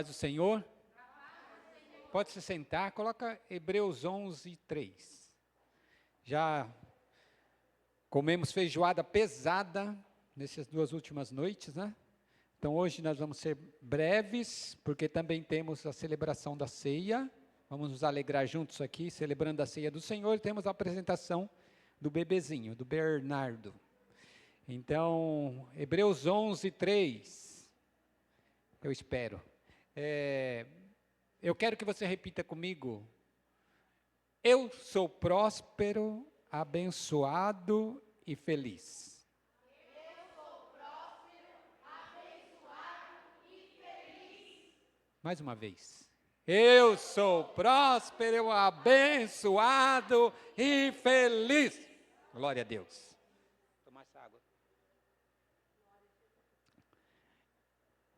Paz do Senhor. Pode se sentar, coloca Hebreus 11, 3. Já comemos feijoada pesada nessas duas últimas noites, né? Então hoje nós vamos ser breves, porque também temos a celebração da ceia. Vamos nos alegrar juntos aqui, celebrando a ceia do Senhor. E temos a apresentação do bebezinho, do Bernardo. Então, Hebreus 11, 3. Eu espero. Eu quero que você repita comigo. Eu sou próspero, abençoado e feliz. Eu sou próspero, abençoado e feliz. Mais uma vez. Eu sou próspero, abençoado e feliz. Glória a Deus. Tomar essa água.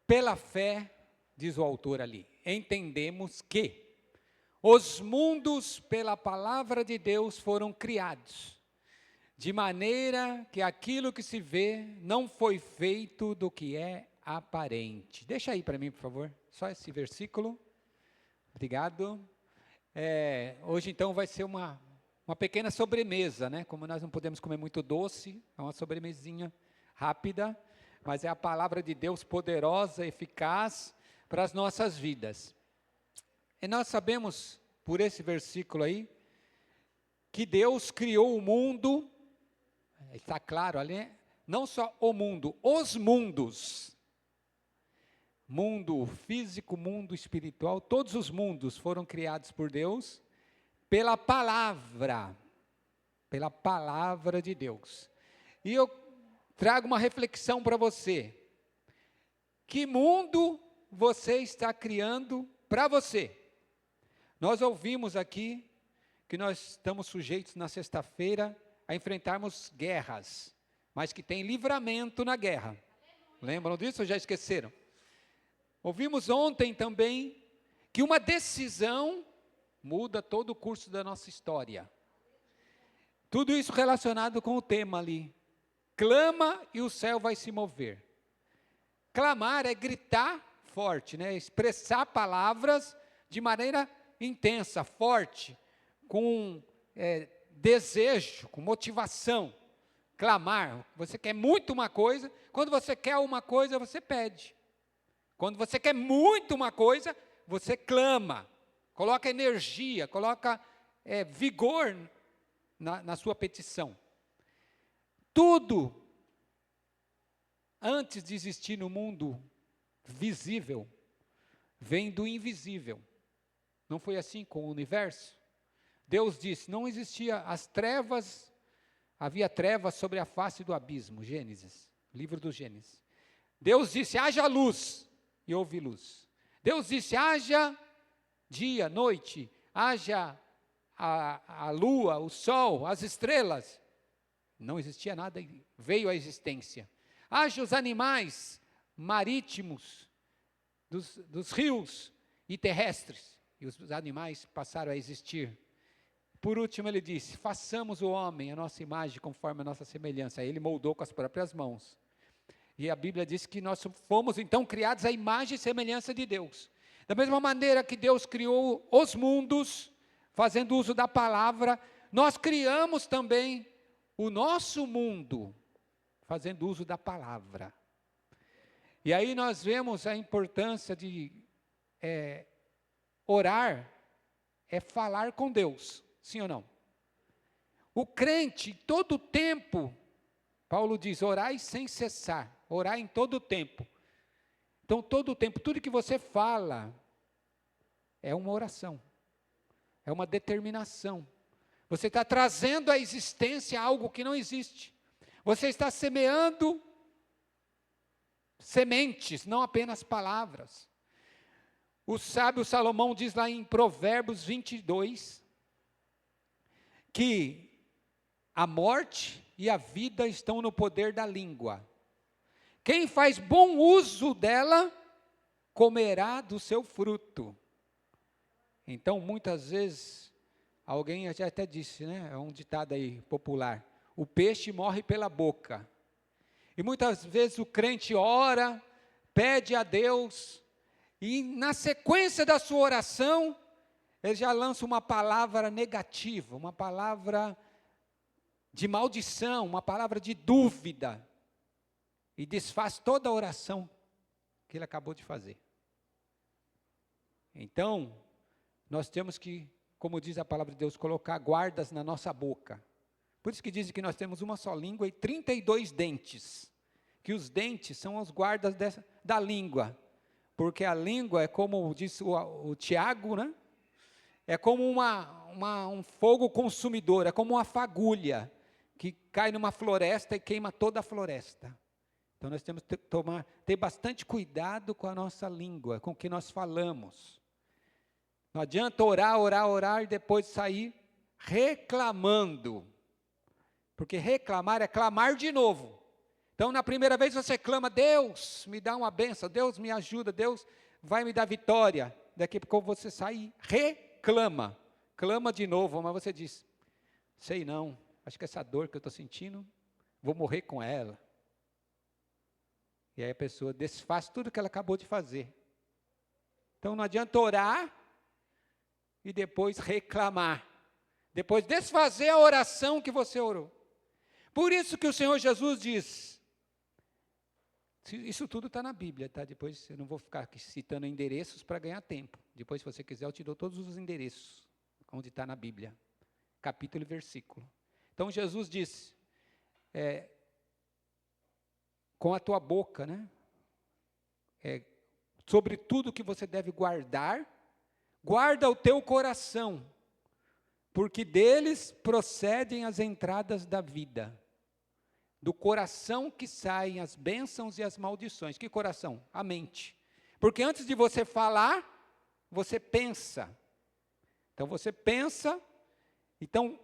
Pela fé, diz o autor ali, entendemos que os mundos pela palavra de Deus foram criados, de maneira que aquilo que se vê não foi feito do que é aparente. Deixa aí para mim, por favor, só esse versículo. Obrigado. Hoje então vai ser uma pequena sobremesa, né? Como nós não podemos comer muito doce, é uma sobremesinha rápida, mas é a palavra de Deus poderosa, eficaz para as nossas vidas. E nós sabemos, por esse versículo aí, que Deus criou o mundo, está claro ali, né? Não só o mundo, os mundos. Mundo físico, mundo espiritual, todos os mundos foram criados por Deus, pela palavra de Deus. E eu trago uma reflexão para você. Que mundo você está criando para você? Nós ouvimos aqui que nós estamos sujeitos na sexta-feira a enfrentarmos guerras, mas que tem livramento na guerra. Lembram disso ou já esqueceram? Ouvimos ontem também que uma decisão muda todo o curso da nossa história. Tudo isso relacionado com o tema ali. Clama e o céu vai se mover. Clamar é gritar forte, né? Expressar palavras de maneira intensa, forte, com desejo, com motivação. Clamar, você quer muito uma coisa, quando você quer uma coisa, você pede. Quando você quer muito uma coisa, você clama, coloca energia, coloca vigor na sua petição. Tudo, antes de existir no mundo visível, vem do invisível. Não foi assim com o universo? Deus disse, não existia as trevas, havia trevas sobre a face do abismo, Gênesis, livro do Gênesis. Deus disse, haja luz, e houve luz. Deus disse, haja dia, noite, haja a lua, o sol, as estrelas. Não existia nada, veio à existência. Haja os animais marítimos, dos rios e terrestres. E os animais passaram a existir. Por último ele disse, façamos o homem a nossa imagem conforme a nossa semelhança. Aí ele moldou com as próprias mãos. E a Bíblia diz que nós fomos então criados à imagem e semelhança de Deus. Da mesma maneira que Deus criou os mundos, fazendo uso da palavra, nós criamos também o nosso mundo, fazendo uso da palavra. E aí nós vemos a importância de orar, é falar com Deus, sim ou não? O crente, todo o tempo, Paulo diz, orai sem cessar, orai em todo o tempo. Então, todo o tempo, tudo que você fala, é uma oração, é uma determinação. Você está trazendo à existência algo que não existe. Você está semeando sementes, não apenas palavras. O sábio Salomão diz lá em Provérbios 22, que a morte e a vida estão no poder da língua. Quem faz bom uso dela, comerá do seu fruto. Então, muitas vezes, alguém já até disse, né? É um ditado aí popular, o peixe morre pela boca. E muitas vezes o crente ora, pede a Deus, e na sequência da sua oração, ele já lança uma palavra negativa, uma palavra de maldição, uma palavra de dúvida, e desfaz toda a oração que ele acabou de fazer. Então, nós temos que, como diz a palavra de Deus, colocar guardas na nossa boca. Por isso que dizem que nós temos uma só língua e 32 dentes, que os dentes são os guardas da língua, porque a língua é como disse o Tiago, né? É como um fogo consumidor, é como uma fagulha, que cai numa floresta e queima toda a floresta. Então nós temos que ter bastante cuidado com a nossa língua, com o que nós falamos. Não adianta orar e depois sair reclamando. Porque reclamar é clamar de novo. Então na primeira vez você clama, Deus me dá uma bênção, Deus me ajuda, Deus vai me dar vitória. Daqui a pouco você sai e reclama. Clama de novo, mas você diz, sei não, acho que essa dor que eu estou sentindo, vou morrer com ela. E aí a pessoa desfaz tudo que ela acabou de fazer. Então não adianta orar e depois reclamar. Depois desfazer a oração que você orou. Por isso que o Senhor Jesus diz, isso tudo está na Bíblia, tá? Depois eu não vou ficar aqui citando endereços para ganhar tempo. Depois, se você quiser, eu te dou todos os endereços, onde está na Bíblia. Capítulo e versículo. Então Jesus disse, com a tua boca, né? Sobre tudo que você deve guardar, guarda o teu coração, porque deles procedem as entradas da vida. Do coração que saem as bênçãos e as maldições. Que coração? A mente. Porque antes de você falar, você pensa. Então você pensa, então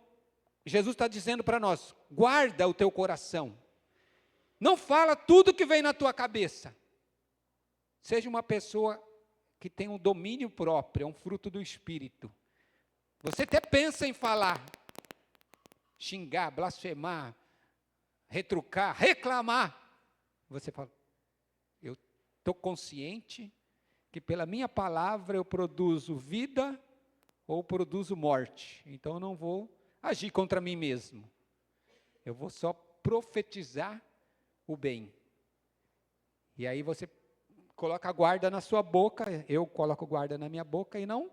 Jesus está dizendo para nós, guarda o teu coração. Não fala tudo que vem na tua cabeça. Seja uma pessoa que tem um domínio próprio, é um fruto do Espírito. Você até pensa em falar, xingar, blasfemar, retrucar, reclamar. Você fala, eu estou consciente que pela minha palavra eu produzo vida ou produzo morte. Então eu não vou agir contra mim mesmo. Eu vou só profetizar o bem. E aí você coloca a guarda na sua boca, eu coloco guarda na minha boca e não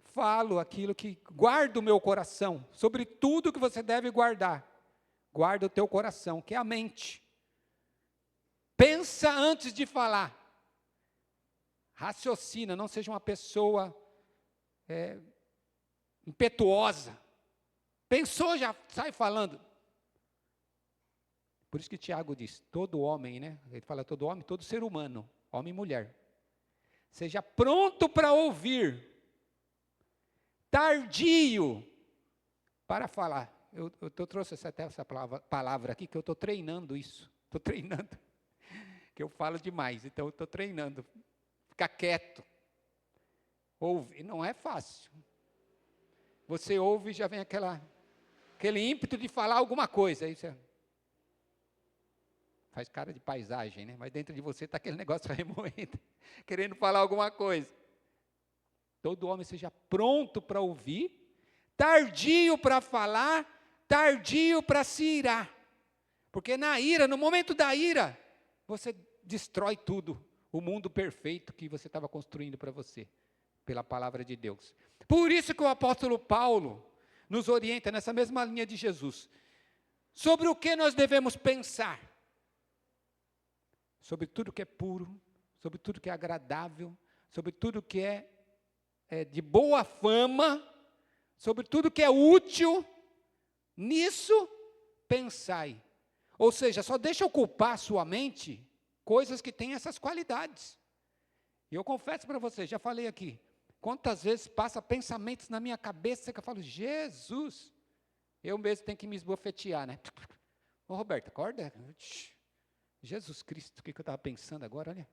falo aquilo que guarda o meu coração, sobre tudo que você deve guardar. Guarda o teu coração, que é a mente. Pensa antes de falar. Raciocina, não seja uma pessoa impetuosa. Pensou, já sai falando. Por isso que Tiago diz, todo homem, né? Ele fala todo homem, todo ser humano, homem e mulher. Seja pronto para ouvir, tardio para falar. Eu trouxe até essa palavra aqui, que eu estou treinando isso. Estou treinando, que eu falo demais, então eu estou treinando. Ficar quieto. Ouve, não é fácil. Você ouve e já vem aquele ímpeto de falar alguma coisa. Aí você faz cara de paisagem, né? Mas dentro de você está aquele negócio remoendo, querendo falar alguma coisa. Todo homem seja pronto para ouvir, tardio para falar, tardio para se irar. Porque na ira, no momento da ira, você destrói tudo, o mundo perfeito que você estava construindo para você, pela palavra de Deus. Por isso que o apóstolo Paulo nos orienta nessa mesma linha de Jesus, sobre o que nós devemos pensar, sobre tudo que é puro, sobre tudo que é agradável, sobre tudo que é de boa fama, sobre tudo que é útil, nisso pensai. Ou seja, só deixa ocupar a sua mente coisas que têm essas qualidades. E eu confesso para você, já falei aqui, quantas vezes passa pensamentos na minha cabeça que eu falo, Jesus, eu mesmo tenho que me esbofetear, né? Ô Roberto, acorda. Jesus Cristo, o que eu estava pensando agora, olha?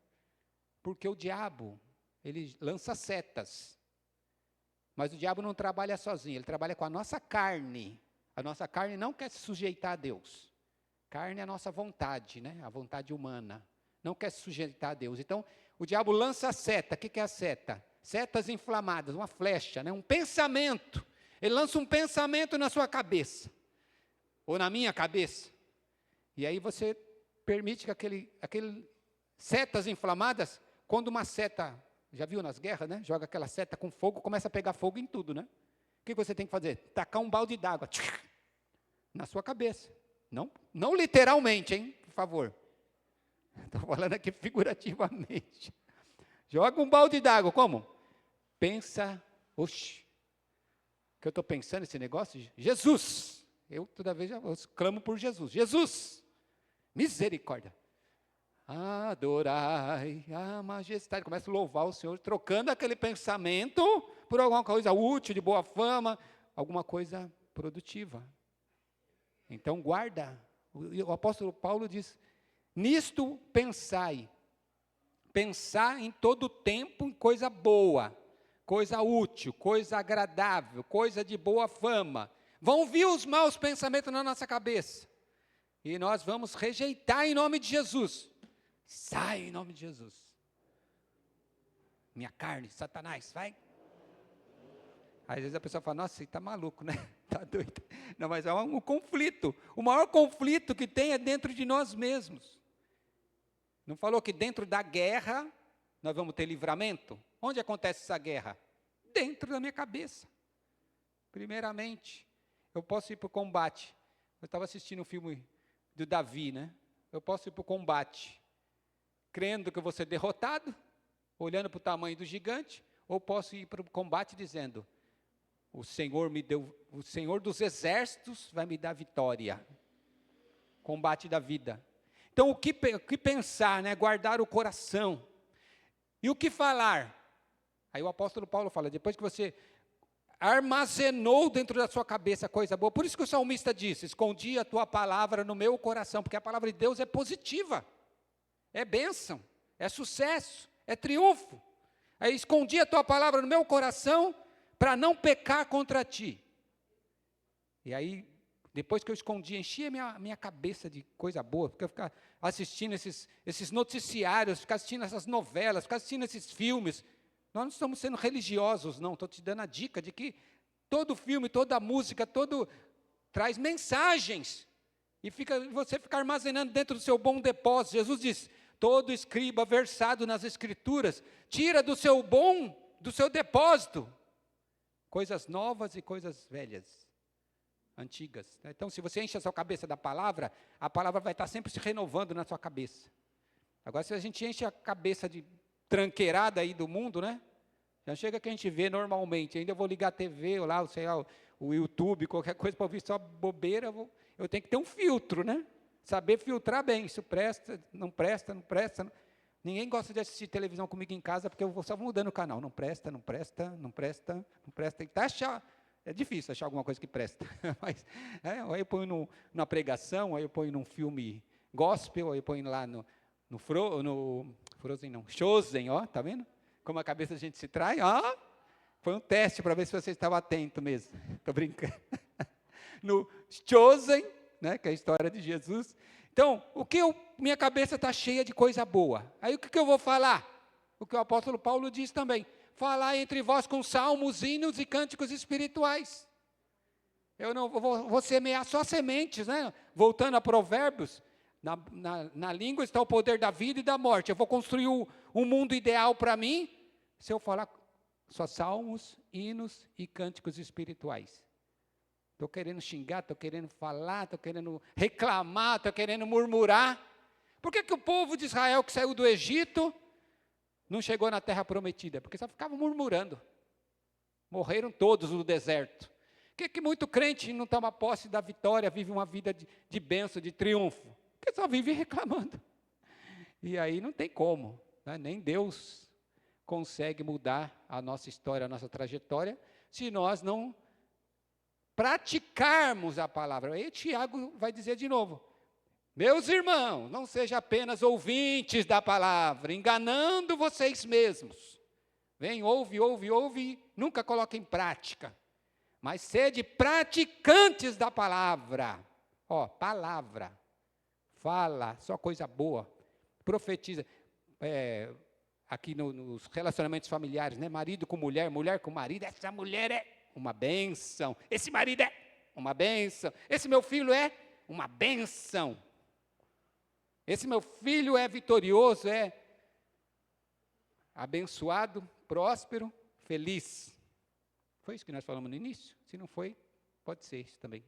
Porque o diabo, ele lança setas. Mas o diabo não trabalha sozinho, ele trabalha com a nossa carne. A nossa carne não quer se sujeitar a Deus. Carne é a nossa vontade, né? A vontade humana. não quer se sujeitar a Deus. Então, o diabo lança a seta. O que é a seta? Setas inflamadas, uma flecha, né? Um pensamento. Ele lança um pensamento na sua cabeça, ou na minha cabeça. E aí você permite que aquele setas inflamadas, quando uma seta, já viu nas guerras, né? Joga aquela seta com fogo, começa a pegar fogo em tudo, né? O que você tem que fazer? Tacar um balde d'água na sua cabeça. Não literalmente, hein? Por favor. Estou falando aqui figurativamente. Joga um balde d'água, como? Pensa, oxe, o que eu estou pensando nesse negócio? Jesus. Eu toda vez eu clamo por Jesus. Jesus, misericórdia. Adorai a majestade. Começa a louvar o Senhor, trocando aquele pensamento por alguma coisa útil, de boa fama, alguma coisa produtiva. Então guarda. O apóstolo Paulo diz, nisto pensai. Pensar em todo tempo em coisa boa, coisa útil, coisa agradável, coisa de boa fama. Vão vir os maus pensamentos na nossa cabeça. E nós vamos rejeitar em nome de Jesus. Sai em nome de Jesus. Minha carne, Satanás, vai. Às vezes a pessoa fala, nossa, você está maluco, né? Está doido. Não, mas é um conflito. O maior conflito que tem é dentro de nós mesmos. Não falou que dentro da guerra nós vamos ter livramento? Onde acontece essa guerra? Dentro da minha cabeça. Primeiramente, eu posso ir para o combate. Eu estava assistindo um filme do Davi, né? Eu posso ir para o combate, crendo que eu vou ser derrotado, olhando para o tamanho do gigante, ou posso ir para o combate dizendo, o Senhor dos exércitos vai me dar vitória. Combate da vida. Então, o que pensar, né? Guardar o coração. E o que falar? Aí o apóstolo Paulo fala, depois que você armazenou dentro da sua cabeça coisa boa, por isso que o salmista disse, escondi a tua palavra no meu coração, porque a palavra de Deus é positiva, é bênção, é sucesso, é triunfo. Aí escondi a tua palavra no meu coração, para não pecar contra ti. E aí, depois que eu escondi, enchi a minha cabeça de coisa boa, porque eu ficava assistindo esses noticiários, ficar assistindo essas novelas, ficar assistindo esses filmes. Nós não estamos sendo religiosos, não. Estou te dando a dica de que todo filme, toda música, traz mensagens. E você fica armazenando dentro do seu bom depósito. Jesus diz, todo escriba versado nas Escrituras, tira do seu depósito, coisas novas e coisas velhas. Antigas. Então, se você enche a sua cabeça da palavra, a palavra vai estar sempre se renovando na sua cabeça. Agora, se a gente enche a cabeça de tranqueirada aí do mundo, né? Já chega que a gente vê normalmente, ainda eu vou ligar a TV, ou lá, sei lá, o YouTube, qualquer coisa para ouvir só bobeira, eu tenho que ter um filtro, né? Saber filtrar bem, isso presta, não presta, não presta. Ninguém gosta de assistir televisão comigo em casa, porque eu vou só mudando o canal. Não presta, não presta, não presta, não presta. Tem que achar. É difícil achar alguma coisa que presta. Mas, aí eu ponho na pregação, aí eu ponho num filme gospel, aí eu ponho lá no Frozen, não, Chosen, ó, tá vendo? Como a cabeça da gente se trai, ó. Foi um teste para ver se você estava atento mesmo. Estou brincando. No Chosen, né, que é a história de Jesus. Então, minha cabeça está cheia de coisa boa. Aí o que eu vou falar? O que o apóstolo Paulo diz também. Falar entre vós com salmos, hinos e cânticos espirituais. Eu não vou semear só sementes, né? Voltando a Provérbios, na língua está o poder da vida e da morte. Eu vou construir um mundo ideal para mim, se eu falar só salmos, hinos e cânticos espirituais. Estou querendo xingar, estou querendo falar, estou querendo reclamar, estou querendo murmurar. Por que o povo de Israel que saiu do Egito não chegou na terra prometida? Porque só ficava murmurando. Morreram todos no deserto. Por que muito crente não toma posse da vitória, vive uma vida de bênção, de triunfo? Porque só vive reclamando. E aí não tem como, né? Nem Deus consegue mudar a nossa história, a nossa trajetória, se nós não praticarmos a palavra. Aí Tiago vai dizer de novo, meus irmãos, não sejam apenas ouvintes da palavra, enganando vocês mesmos. Vem, ouve, nunca coloca em prática. Mas sede praticantes da palavra. Ó, palavra. Fala, só coisa boa. profetiza, aqui nos relacionamentos familiares, né? Marido com mulher, mulher com marido, essa mulher é uma bênção, esse marido é uma bênção, esse meu filho é uma bênção, esse meu filho é vitorioso, é abençoado, próspero, feliz. Foi isso que nós falamos no início? Se não foi, pode ser isso também.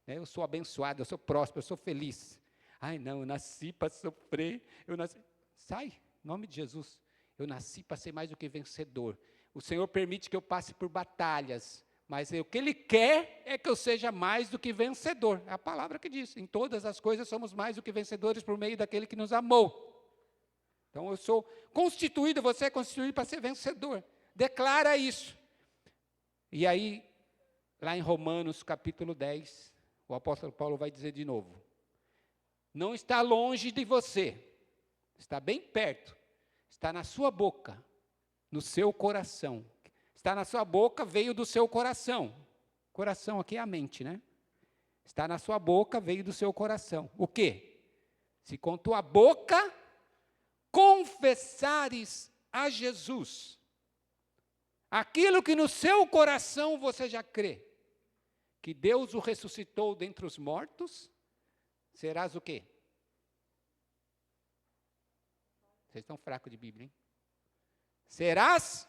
Eu sou abençoado, eu sou próspero, eu sou feliz. Ai, não, eu nasci para sofrer. Sai, em nome de Jesus. Eu nasci para ser mais do que vencedor. O Senhor permite que eu passe por batalhas, mas o que Ele quer é que eu seja mais do que vencedor. É a palavra que diz. Em todas as coisas somos mais do que vencedores por meio daquele que nos amou. Então eu sou constituído, você é constituído para ser vencedor. Declara isso. E aí, lá em Romanos capítulo 10, o apóstolo Paulo vai dizer de novo: não está longe de você, está bem perto, está na sua boca, no seu coração. Está na sua boca, veio do seu coração. Coração aqui é a mente, né? Está na sua boca, veio do seu coração. O quê? Se com tua boca confessares a Jesus, aquilo que no seu coração você já crê, que Deus o ressuscitou dentre os mortos, serás o quê? Vocês estão fracos de Bíblia, hein? Serás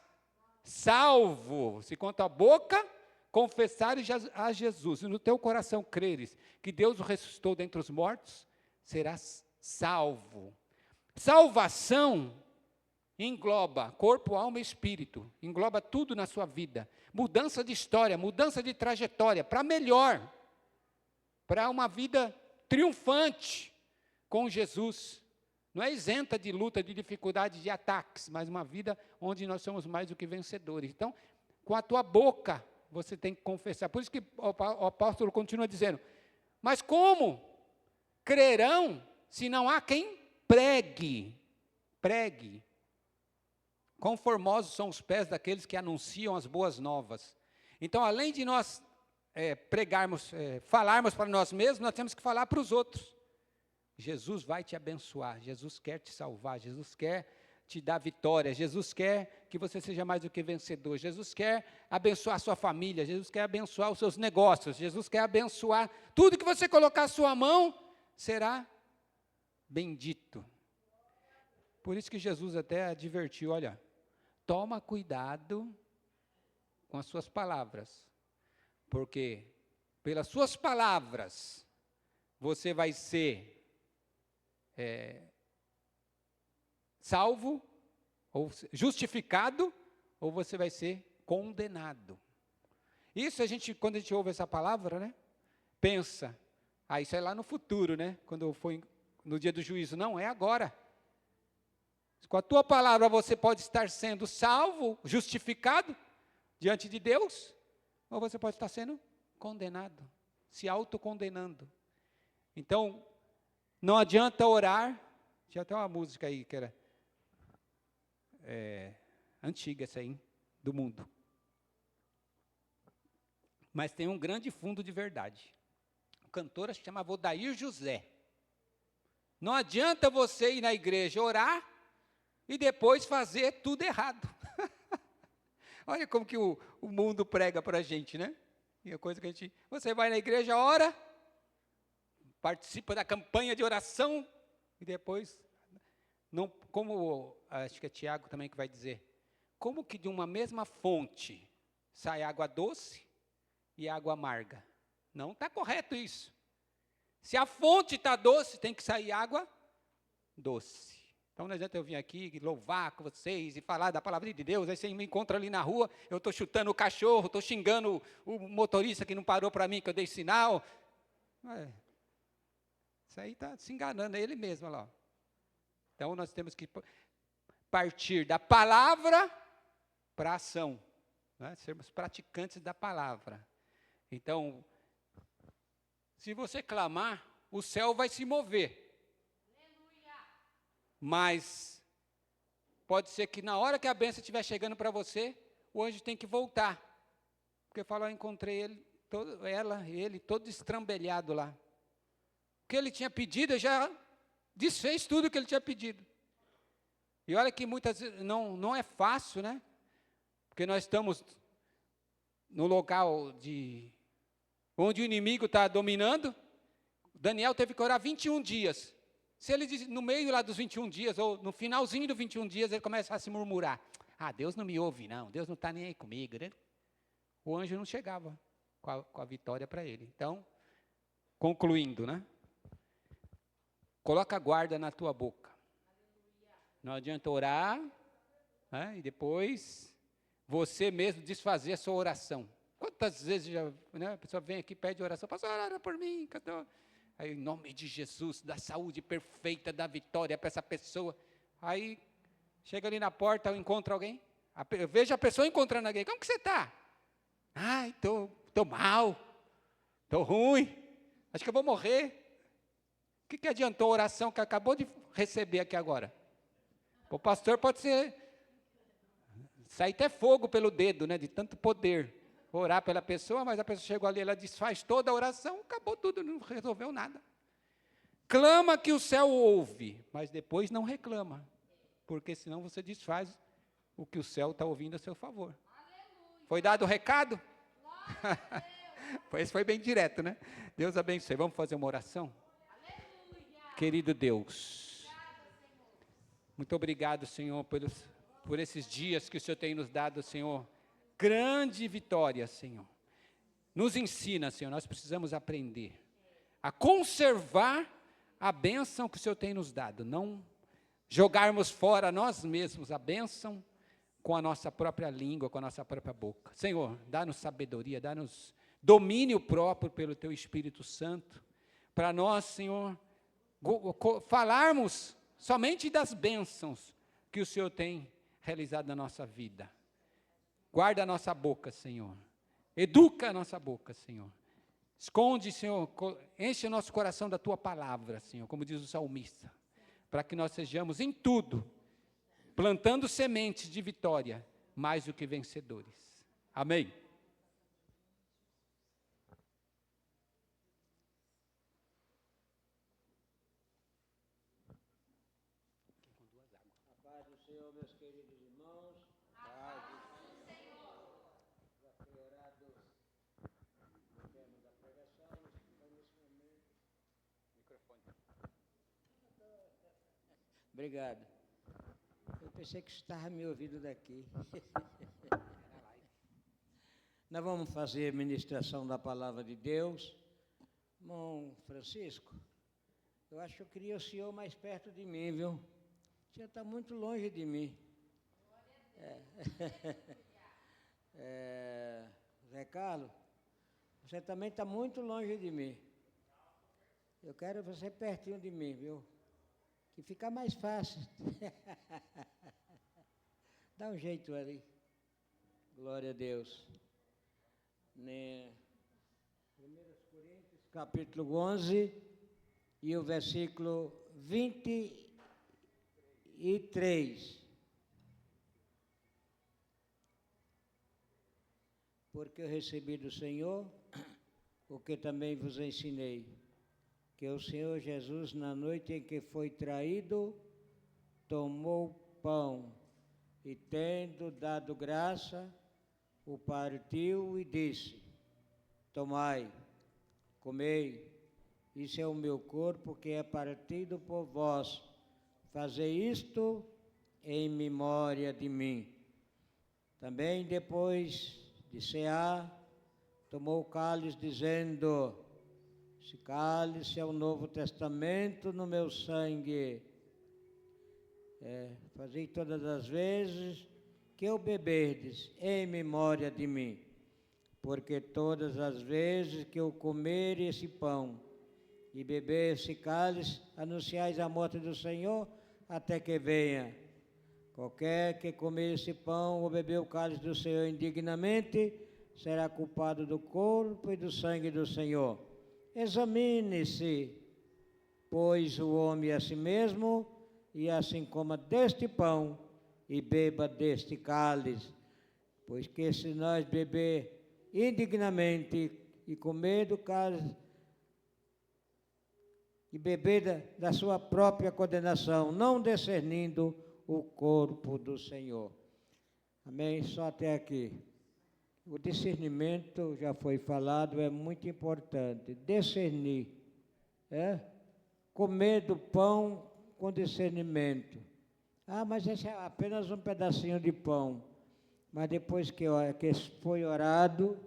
salvo, se com tua boca confessares a Jesus, e no teu coração creres que Deus o ressuscitou dentre os mortos, serás salvo. Salvação engloba corpo, alma e espírito, engloba tudo na sua vida. Mudança de história, mudança de trajetória, para melhor, para uma vida triunfante com Jesus. Não é isenta de luta, de dificuldade, de ataques, mas uma vida onde nós somos mais do que vencedores. Então, com a tua boca, você tem que confessar. Por isso que o apóstolo continua dizendo: mas como crerão se não há quem pregue? Pregue. Quão formosos são os pés daqueles que anunciam as boas novas. Então, além de nós pregarmos, falarmos para nós mesmos, nós temos que falar para os outros. Jesus vai te abençoar, Jesus quer te salvar, Jesus quer te dar vitória, Jesus quer que você seja mais do que vencedor, Jesus quer abençoar a sua família, Jesus quer abençoar os seus negócios, Jesus quer abençoar tudo que você colocar a sua mão, será bendito. Por isso que Jesus até advertiu: olha, toma cuidado com as suas palavras, porque pelas suas palavras você vai ser salvo, ou justificado, ou você vai ser condenado. Isso quando a gente ouve essa palavra, né, pensa, isso é lá no futuro, né, quando for no dia do juízo. Não, é agora. Com a tua palavra você pode estar sendo salvo, justificado diante de Deus, ou você pode estar sendo condenado, se autocondenando. Então, não adianta orar. Tinha até uma música aí que era antiga, essa aí, do mundo. Mas tem um grande fundo de verdade. O cantor se chamava Odair José. Não adianta você ir na igreja orar e depois fazer tudo errado. Olha como que o mundo prega para a gente, né? E a coisa que você vai na igreja, ora, participa da campanha de oração, e depois, acho que é Tiago também que vai dizer, como que de uma mesma fonte sai água doce e água amarga? Não está correto isso. Se a fonte está doce, tem que sair água doce. Então não adianta eu vir aqui louvar com vocês e falar da palavra de Deus, aí você me encontra ali na rua, eu estou chutando o cachorro, estou xingando o motorista que não parou para mim, que eu dei sinal. Isso aí está se enganando, é ele mesmo, olha lá. Então nós temos que partir da palavra para a ação, né? Sermos praticantes da palavra. Então, se você clamar, o céu vai se mover. Mas pode ser que na hora que a bênção estiver chegando para você, o anjo tem que voltar. Porque fala, eu encontrei ele todo estrambelhado lá. O que ele tinha pedido, eu já Desfez tudo que ele tinha pedido. E olha que muitas vezes não é fácil, né? Porque nós estamos no local onde o inimigo está dominando. Daniel teve que orar 21 dias. Se ele diz, no meio lá dos 21 dias, ou no finalzinho dos 21 dias, ele começa a se murmurar. Deus não me ouve, não. Deus não está nem aí comigo, né? O anjo não chegava com a vitória para ele. Então, concluindo, né? Coloca a guarda na tua boca. Não adianta orar, né? E depois você mesmo desfazer a sua oração. Quantas vezes a pessoa vem aqui e pede oração, pastor, ora por mim, cadê? Aí, em nome de Jesus, da saúde perfeita, da vitória para essa pessoa. Aí, chega ali na porta, encontra alguém. Eu vejo a pessoa encontrando alguém. Como que você está? Estou mal. Estou ruim. Acho que eu vou morrer. O que adiantou a oração que acabou de receber aqui agora? O pastor pode sair até fogo pelo dedo, né? De tanto poder. Orar pela pessoa, mas a pessoa chegou ali, ela desfaz toda a oração, acabou tudo, não resolveu nada. Clama que o céu ouve, mas depois não reclama, porque senão você desfaz o que o céu está ouvindo a seu favor. Aleluia. Foi dado o recado? Esse foi bem direto, né? Deus abençoe. Vamos fazer uma oração? Aleluia. Querido Deus, muito obrigado, Senhor, por esses dias que o Senhor tem nos dado, Senhor. Grande vitória, Senhor. Nos ensina, Senhor, nós precisamos aprender a conservar a bênção que o Senhor tem nos dado, não jogarmos fora nós mesmos a bênção com a nossa própria língua, com a nossa própria boca. Senhor, dá-nos sabedoria, dá-nos domínio próprio pelo Teu Espírito Santo, para nós, Senhor, falarmos somente das bênçãos que o Senhor tem realizado na nossa vida. Guarda a nossa boca, Senhor. Educa a nossa boca, Senhor. Esconde, Senhor, enche o nosso coração da Tua palavra, Senhor, como diz o salmista, para que nós sejamos em tudo, plantando sementes de vitória, mais do que vencedores. Amém. A paz do Senhor, meus queridos irmãos. Obrigado. Eu pensei que você estava me ouvindo daqui. Nós vamos fazer a ministração da palavra de Deus. Irmão Francisco, eu acho que eu queria o senhor mais perto de mim, viu? O senhor está muito longe de mim. Zé Carlos, você também está muito longe de mim. Eu quero você pertinho de mim, viu? Que fica mais fácil. Dá um jeito ali. Glória a Deus. 1 Coríntios, capítulo 11, e o versículo 23. Porque eu recebi do Senhor o que também vos ensinei, que o Senhor Jesus, na noite em que foi traído, tomou pão e, tendo dado graça, o partiu e disse: tomai, comei, isso é o meu corpo que é partido por vós, fazei isto em memória de mim. Também depois de cear, tomou o cálice, dizendo: esse cálice é o Novo Testamento no meu sangue. Fazei todas as vezes que eu beberdes em memória de mim. Porque todas as vezes que eu comer esse pão e beber esse cálice, anunciais a morte do Senhor até que venha. Qualquer que comer esse pão ou beber o cálice do Senhor indignamente, será culpado do corpo e do sangue do Senhor. Examine-se, pois, o homem a si mesmo, e assim coma deste pão e beba deste cálice. Pois que se nós beber indignamente e comer do cálice e beber da sua própria condenação, não discernindo o corpo do Senhor. Amém? Só até aqui. O discernimento, já foi falado, é muito importante. Discernir, comer do pão com discernimento. Ah, mas esse é apenas um pedacinho de pão. Mas depois que foi orado,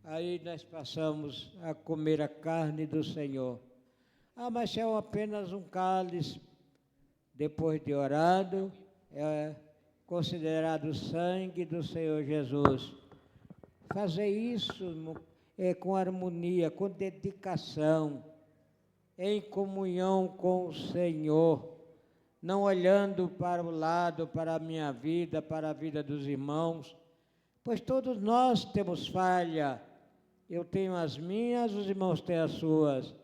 aí nós passamos a comer a carne do Senhor. Ah, mas é apenas um cálice. Depois de orado, é considerado o sangue do Senhor Jesus. Fazer isso com harmonia, com dedicação, em comunhão com o Senhor, não olhando para o lado, para a minha vida, para a vida dos irmãos, pois todos nós temos falha. Eu tenho as minhas, os irmãos têm as suas,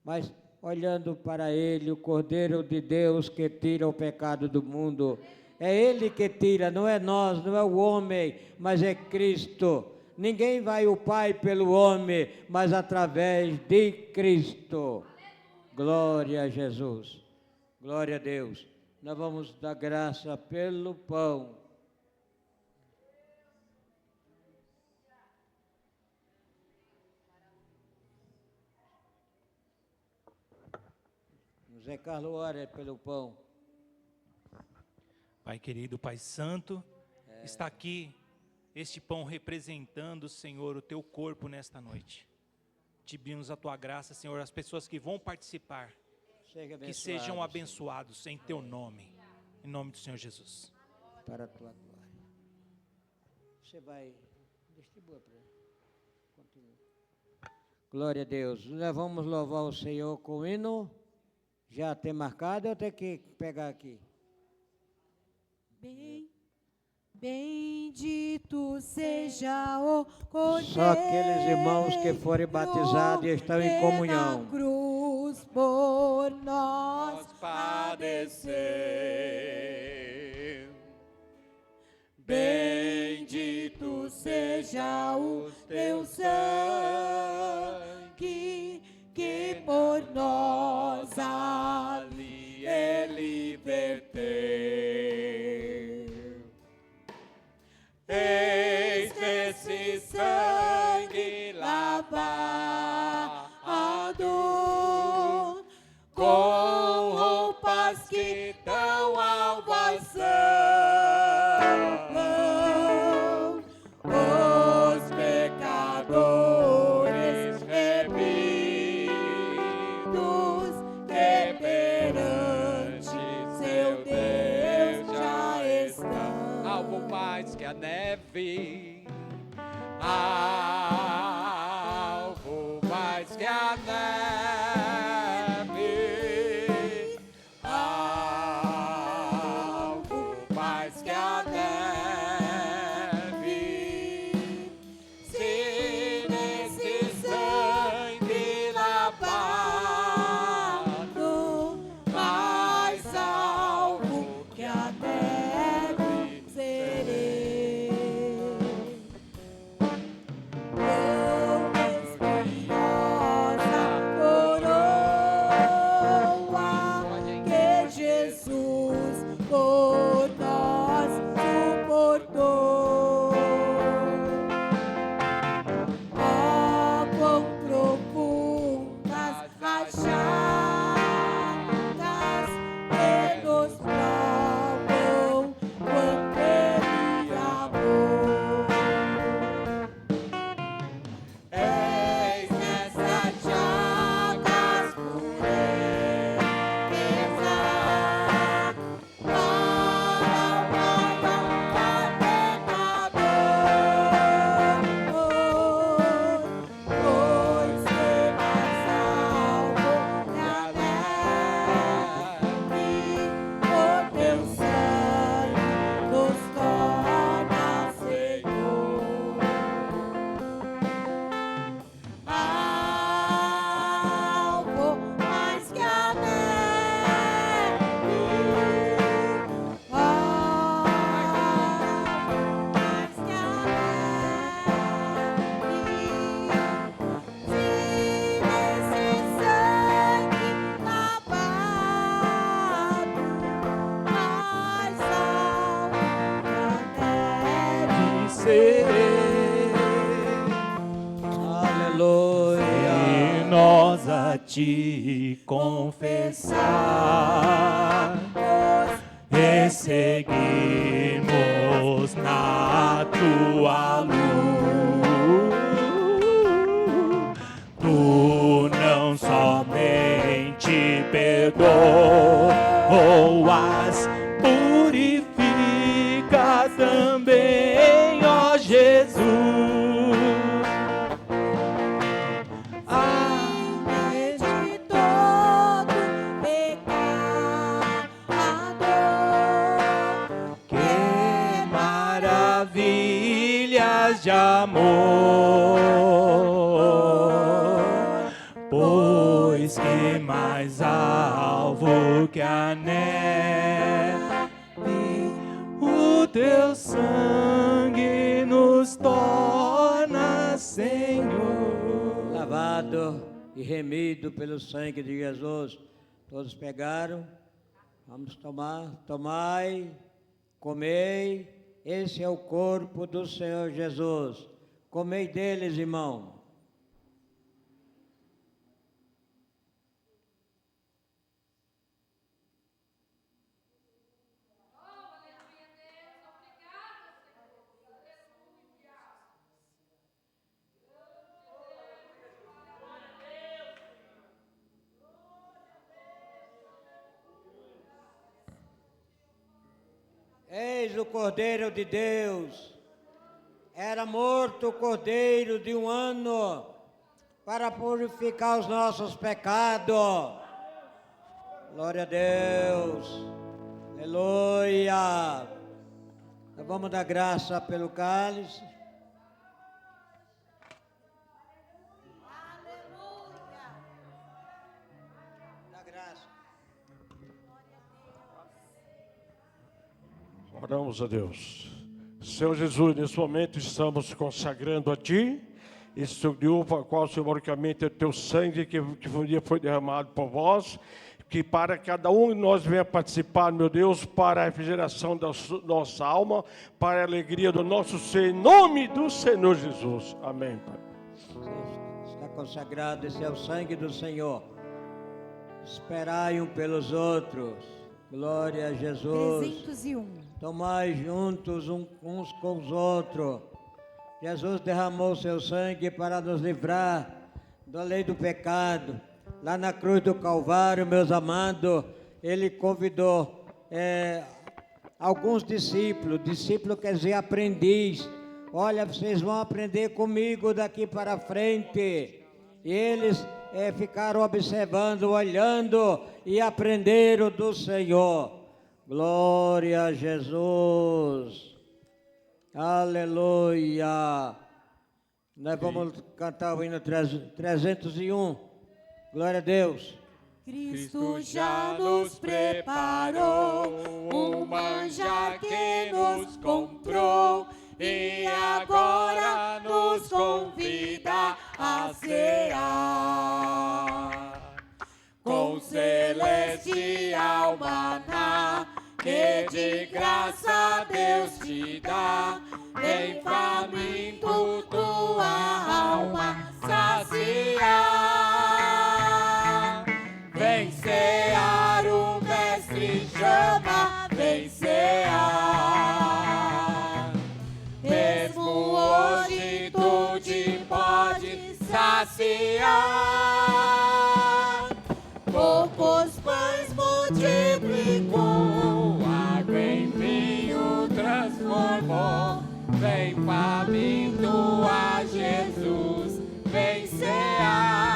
mas olhando para Ele, o Cordeiro de Deus que tira o pecado do mundo. É Ele que tira, não é nós, não é o homem, mas é Cristo. Ninguém vai ao Pai pelo homem, mas através de Cristo. Glória a Jesus. Glória a Deus. Nós vamos dar graça pelo pão. Zé Carlos, ora pelo pão. Pai querido, Pai santo, está aqui este pão representando, Senhor, o teu corpo nesta noite. Te pedimos a tua graça, Senhor, as pessoas que vão participar, que sejam abençoados em teu nome, em nome do Senhor Jesus. Para a tua glória. Você vai distribuir para ele. Continua. Glória a Deus. Nós vamos louvar o Senhor com o hino. Já tem marcado, eu tenho que pegar aqui. Bendito seja o Cordeiro. Só aqueles irmãos que forem batizados e estão em comunhão. Na cruz por nós Padeceu. Bendito seja o teu sangue que por nós ali ele verteu. Eis esse sangue lavado com roupas que tão alvas são. Os pecadores remidos que perante seu Deus já estão. Algo mais que a neve, algo mais que a neve, algo mais que a neve, se nesse sangue lavado, Mais alvo que a neve serei. Tão espinhosa serei. Aleluia. E nós a te confessar e seguirmos na tua luz. Tu não somente perdoas, purifica também, ó Jesus. De todo pecado, Que maravilhas de amor, pois que mais alvo que a neve, o teu sangue nos torna, Senhor. Lavado e remido pelo sangue de Jesus. Todos pegaram? Vamos tomar. Tomai, comei. Esse é o corpo do Senhor Jesus. Comei deles, irmão. Eis o Cordeiro de Deus. Era morto o Cordeiro de 1 ano para purificar os nossos pecados. Glória a Deus. Aleluia. Nós vamos dar graça pelo cálice. Dá graça. Oramos a Deus. Senhor Jesus, nesse momento estamos consagrando a Ti esse dia para o qual, simbolicamente, é o Teu sangue que um dia foi derramado por vós, que para cada um de nós venha participar, meu Deus, para a refrigeração da nossa alma, para a alegria do nosso ser, em nome do Senhor Jesus. Amém, Pai. Está consagrado, esse é o sangue do Senhor. Esperai um pelos outros. Glória a Jesus. 301. Tomai juntos uns com os outros. Jesus derramou seu sangue para nos livrar da lei do pecado. Lá na cruz do Calvário, meus amados, Ele convidou alguns discípulos. Discípulo quer dizer aprendiz. Olha, vocês vão aprender comigo daqui para frente. E eles ficaram observando, olhando e aprenderam do Senhor. Glória a Jesus. Aleluia. Nós vamos cantar o hino 301. Glória a Deus. Cristo já nos preparou um manjar que nos comprou e agora nos convida a cear com celestial maná que de graça Deus te dá. Vem faminto tua alma saciar. Vem cear, o mestre chama, vem cear. Mesmo hoje tu te pode saciar. Poucos pães multiplicou, água em vinho transformou. Vem faminto a Jesus, vem cear.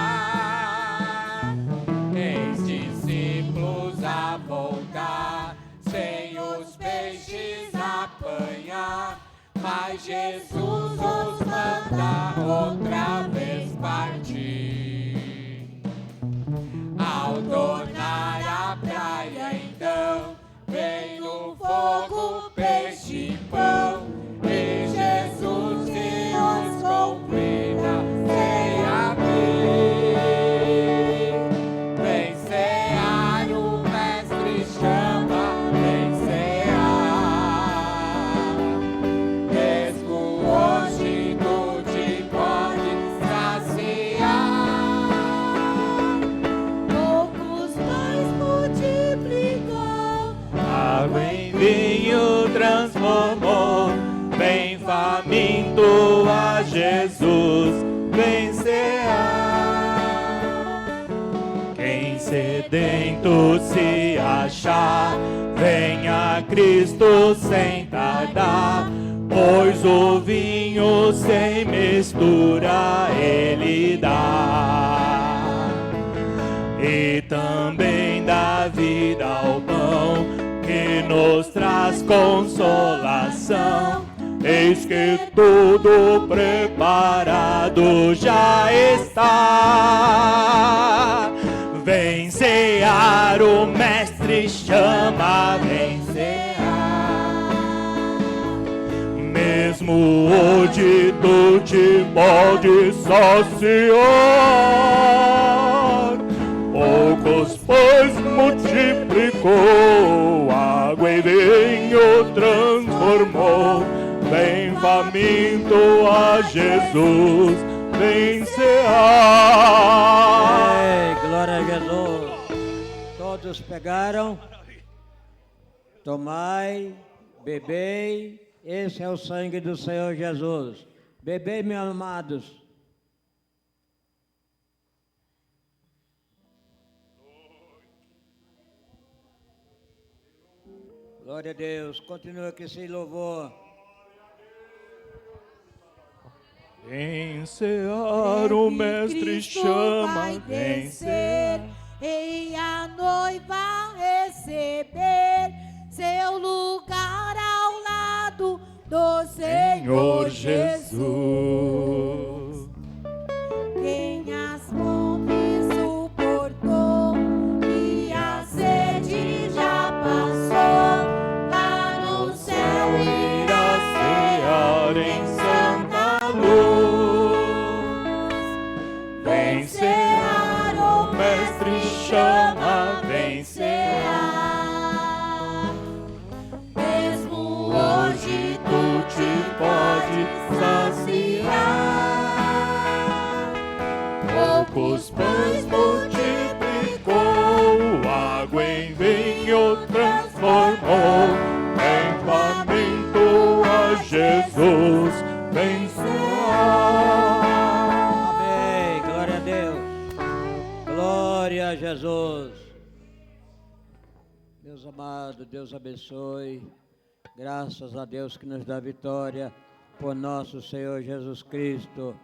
Eis discípulos a voltar, sem os peixes apanhar, mas Jesus os manda outra vez partir. Ao tornar a praia então, vem no fogo peixe e pão, e Jesus se os convida, sem abrir. Vem cear, o mestre chama, vem cear. Mesmo faminto a Jesus vencerá. Quem sedento se achar, venha a Cristo sem tardar, pois o vinho sem mistura Ele dá. E também dá vida ao pão, que nos traz consolação. Eis que tudo preparado já está. Vem cear, o Mestre chama, vem cear. Mesmo hoje tu te pode saciar. Poucos pães multiplicou, água e vinho transformou. Vem faminto a Jesus vencear. Ei, glória a Jesus. Todos pegaram? Tomai, bebei, esse é o sangue do Senhor Jesus. Bebei, meus amados. Glória a Deus. Continua com esse louvor. Vencear, o Mestre Cristo chama, vai vencer. descer, e a noiva receber seu lugar ao lado do Senhor Jesus. Quem as fomes suportou e a sede já passou, lá no céu irá Cear em santa luz. Vencear, o Mestre chama, vencear. Mesmo Hoje tu te pode saciar. Poucos pães multiplicou, água em vinho transformou. Em faminto a Jesus vencear. Amém. Glória a Deus. Glória a Jesus. Meus amados, Deus abençoe. Graças a Deus que nos dá vitória por nosso Senhor Jesus Cristo.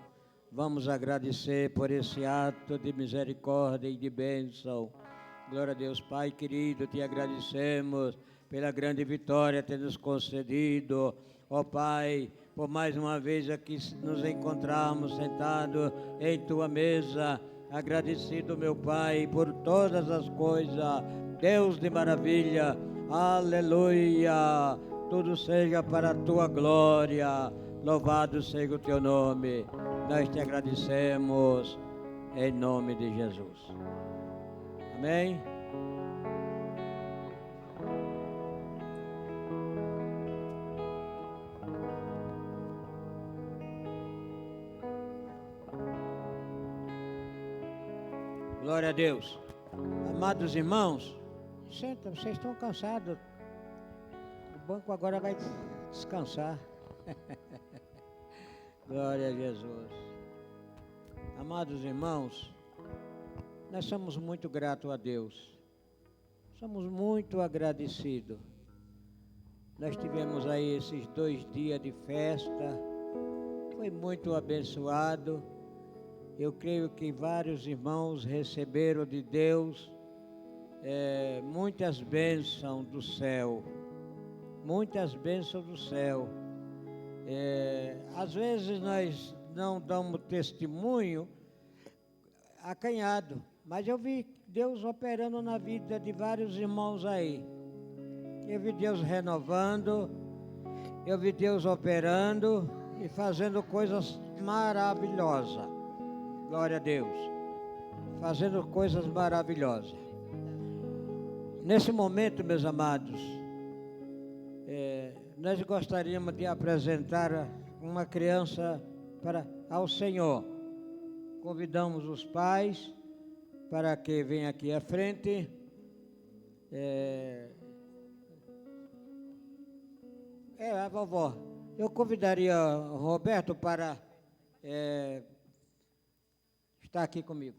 Vamos agradecer por esse ato de misericórdia e de bênção. Glória a Deus, Pai querido, te agradecemos pela grande vitória que nos concedido. Ó Pai, por mais uma vez aqui nos encontramos sentados em Tua mesa. Agradecido, meu Pai, por todas as coisas. Deus de maravilha, aleluia. Tudo seja para a Tua glória. Louvado seja o Teu nome. Nós te agradecemos em nome de Jesus. Amém? Glória a Deus. Amados irmãos, senta, vocês estão cansados. O banco agora vai descansar. Glória a Jesus. Amados irmãos, nós somos muito gratos a Deus. Somos muito agradecidos. Nós tivemos aí esses 2 dias de festa. Foi muito abençoado. Eu creio que vários irmãos receberam de Deus muitas bênçãos do céu. Muitas bênçãos do céu. Às vezes nós não damos testemunho acanhado, mas eu vi Deus operando na vida de vários irmãos aí. Eu vi Deus renovando, eu vi Deus operando e fazendo coisas maravilhosas. Glória a Deus. Fazendo coisas maravilhosas. Nesse momento, meus amados, nós gostaríamos de apresentar uma criança ao Senhor. Convidamos os pais para que venham aqui à frente. A vovó. Eu convidaria o Roberto para estar aqui comigo.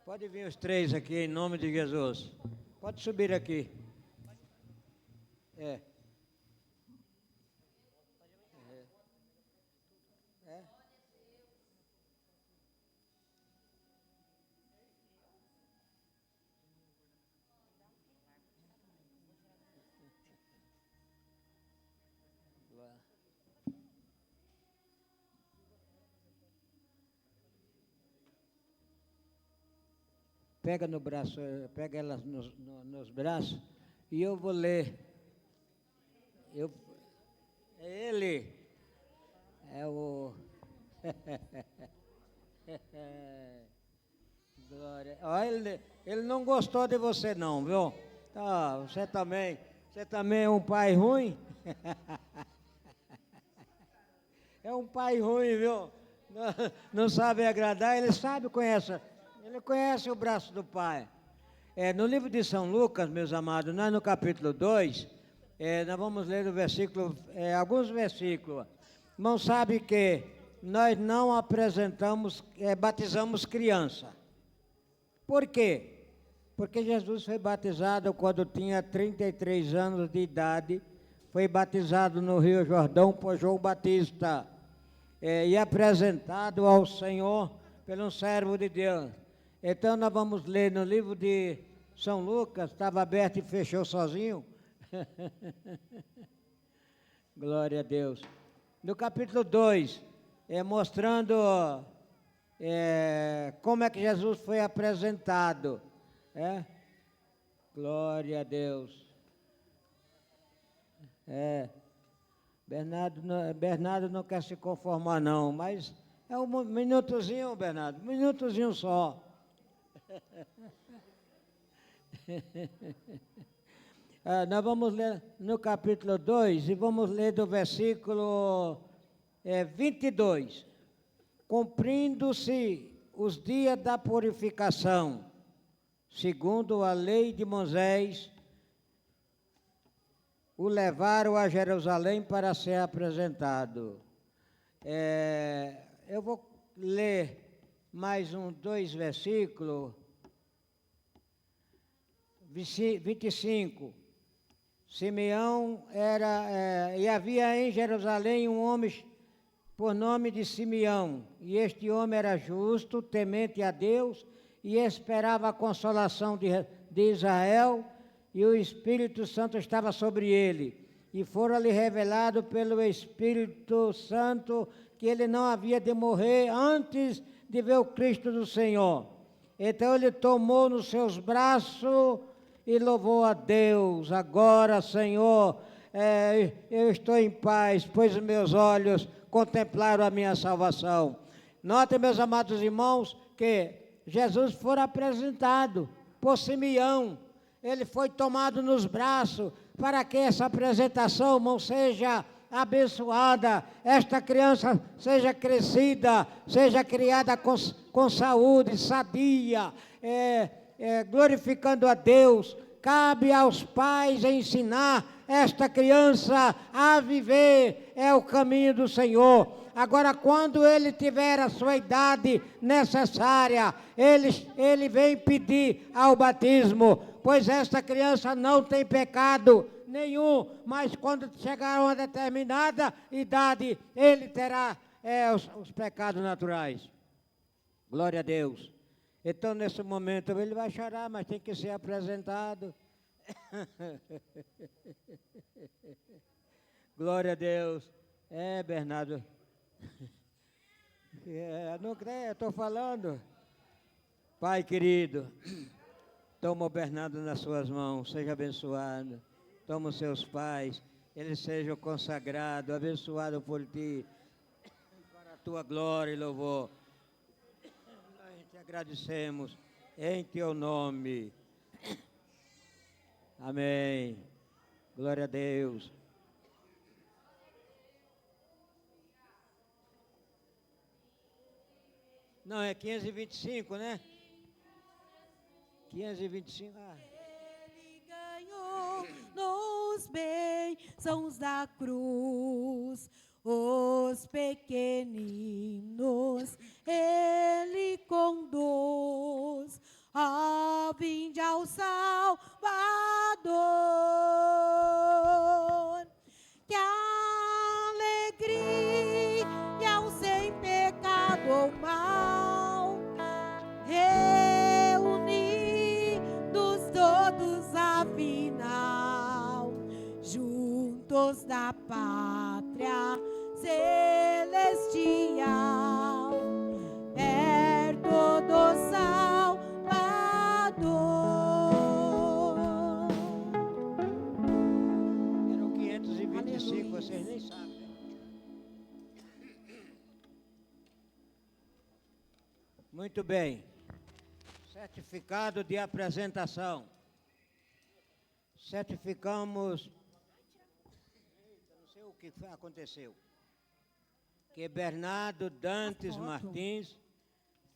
Pode vir os três aqui, em nome de Jesus. Pode subir aqui. Pega no braço, pega ela nos braços e eu vou ler. É ele. É o. Glória. Ó, ele não gostou de você não, viu? Tá, você também é um pai ruim? É um pai ruim, viu? Não sabe agradar, ele conhece o braço do pai. No livro de São Lucas, meus amados, nós no capítulo 2, nós vamos ler o versículo, alguns versículos. Irmão, sabe que nós não batizamos criança. Por quê? Porque Jesus foi batizado quando tinha 33 anos de idade, foi batizado no Rio Jordão por João Batista, e apresentado ao Senhor pelo servo de Deus. Então nós vamos ler no livro de São Lucas, estava aberto e fechou sozinho. Glória a Deus. No capítulo 2, mostrando como é que Jesus foi apresentado. Glória a Deus. Bernardo não quer se conformar não, mas é um minutozinho, Bernardo, um minutozinho só. Nós vamos ler no capítulo 2 e vamos ler do versículo 22. Cumprindo-se os dias da purificação, segundo a lei de Moisés, o levaram a Jerusalém para ser apresentado. Eu vou ler mais dois versículos. 25. Simeão e havia em Jerusalém um homem por nome de Simeão, e este homem era justo, temente a Deus, e esperava a consolação de Israel, e o Espírito Santo estava sobre ele. E fora-lhe revelado pelo Espírito Santo que ele não havia de morrer antes de ver o Cristo do Senhor. Então ele tomou nos seus braços e louvou a Deus. Agora, Senhor, eu estou em paz, pois os meus olhos contemplaram a minha salvação. Notem, meus amados irmãos, que Jesus foi apresentado por Simeão. Ele foi tomado nos braços para que essa apresentação, irmão, seja abençoada, esta criança seja crescida, seja criada com saúde, sadia, glorificando a Deus. Cabe aos pais ensinar esta criança a viver o caminho do Senhor. Agora, quando ele tiver a sua idade necessária, ele vem pedir ao batismo, pois esta criança não tem pecado nenhum, mas quando chegar a uma determinada idade, ele terá os pecados naturais. Glória a Deus. Então, nesse momento, ele vai chorar, mas tem que ser apresentado. Glória a Deus. Bernardo. Não creio, estou falando. Pai querido, toma o Bernardo nas suas mãos, seja abençoado. Toma os seus pais, eles sejam consagrados, abençoados por ti, para a tua glória e louvor. Nós te agradecemos em teu nome. Amém. Glória a Deus. Não, é 525, né? 525. Ele ganhou nos bens bênçãos da cruz, os pequeninos Ele conduz, ó, vinde ao Salvador. Que alegria ao sem pecado ou mal, reunidos todos afinal, juntos da pátria celestial, perto do Salvador. Eram 525, Aleluia. vocês nem sabem. Muito bem. Certificado de apresentação. Certificamos. Não sei o que aconteceu. Que Bernardo Dantes Martins,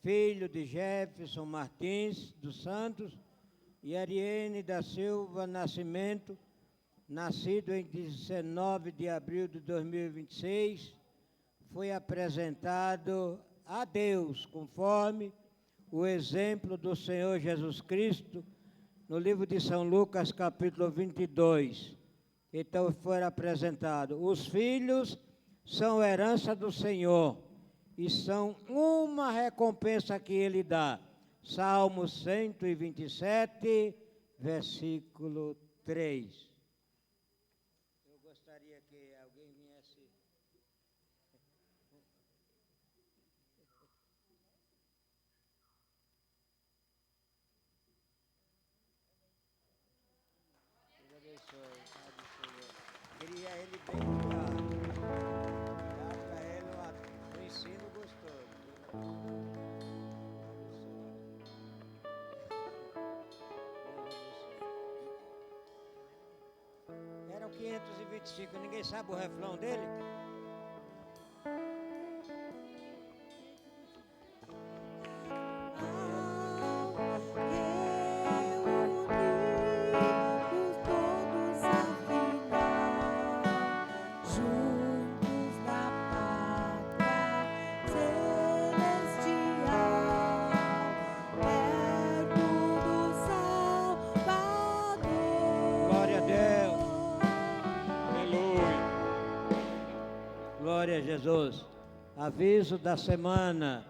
filho de Jefferson Martins dos Santos, e Ariene da Silva Nascimento, nascido em 19 de abril de 2026, foi apresentado a Deus, conforme o exemplo do Senhor Jesus Cristo, no livro de São Lucas, capítulo 22. Então, foi apresentado: os filhos são herança do Senhor e são uma recompensa que Ele dá. Salmo 127, versículo 3. Eu gostaria que alguém viesse. Deus abençoe, Pai do Senhor. Queria ele bem criado. Dar para ele um ensino gostoso. Eram 525, ninguém sabe o refrão dele? Reunidos todos afinal, juntos da pátria celestial, perto do Salvador. Glória a Deus. Aleluia. Glória a Jesus. Aviso da semana.